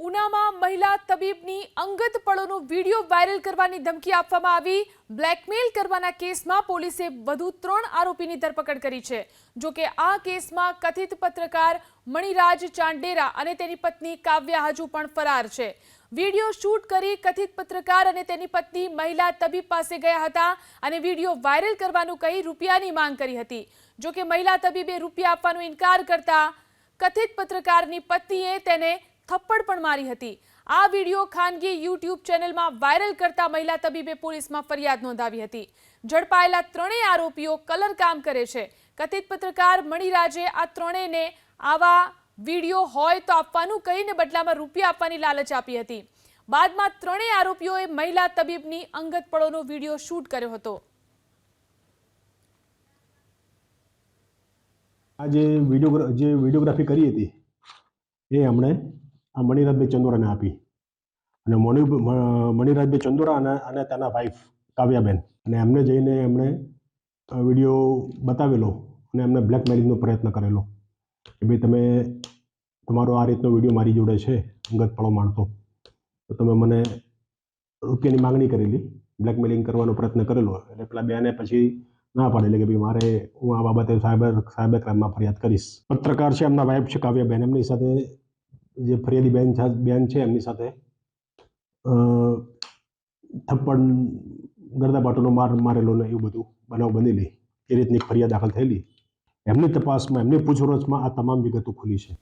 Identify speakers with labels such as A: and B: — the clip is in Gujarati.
A: ઉનામાં મહિલા તબીબની અંગત પળોનો વિડીયો વાયરલ કરવાની ધમકી આપવામાં આવી। બ્લેકમેલ કરવાના કેસમાં પોલીસે વધુ 3 આરોપીની ધરપકડ કરી છે। જો કે આ કેસમાં કથિત પત્રકાર મણિરાજ ચાંડેરા અને તેની પત્ની કાવ્યા હજુ પણ ફરાર છે। વિડીયો શૂટ કરી કથિત પત્રકાર અને તેની પત્ની મહિલા તબીબ પાસે ગયા હતા અને વિડીયો વાયરલ કરવાનું કહી રૂપિયાની માંગ કરી હતી। જો કે મહિલા તબીબે રૂપિયા આપવાનો ઇનકાર કરતા કથિત પત્રકારની પત્નીએ તેને થપ્પડ પણ મારી હતી। આ વિડીયો ખાનગી YouTube ચેનલમાં વાયરલ કરતા મહિલા તબીબે પોલીસમાં ફરિયાદ નોંધાવી હતી। ઝડપાયેલા 3 આરોપીઓ કલર કામ કરે છે। કથિત પત્રકાર મણિરાજે આ 3ને આવા વિડીયો હોય તો આપવાનું કહીને બદલામાં રૂપિયા આપવાની લાલચ આપી હતી। બાદમાં 3 આરોપીઓએ મહિલા તબીબની અંગત પળોનો વિડીયો શૂટ કર્યો હતો।
B: આ જે વિડીયોગ્રાફી કરી હતી એ हमने આ મણિરાજભાઈ ચંદોરાને આપી અને મણિરાજભાઈ ચંદોરા અને તેના વાઈફ કાવ્યાબેન અને એમને જઈને એમણે વિડીયો બતાવેલો અને એમને બ્લેકમેલિંગનો પ્રયત્ન કરેલો કે ભાઈ તમે તમારો આ રીતનો વિડીયો મારી જોડે છે અંગત પળો માણતો તો તમે મને રૂપિયાની માંગણી કરેલી, બ્લેકમેલિંગ કરવાનો પ્રયત્ન કરેલો એટલે પેલા બેને પછી ના પાડેલી કે ભાઈ મારે હું આ બાબતે સાયબર ક્રાઇમમાં ફરિયાદ કરીશ। પત્રકાર છે એમના વાઈફ છે કાવ્યાબેન, એમની સાથે જે ફરિયાદી બેન છે એમની સાથે થપ્પડ ગરદાબાટોનો મારેલો ને એવું બધું બનાવ બનેલી એ રીતની ફરિયાદ દાખલ થયેલી। એમની તપાસમાં એમની પૂછપરછમાં આ તમામ વિગતો ખુલી છે।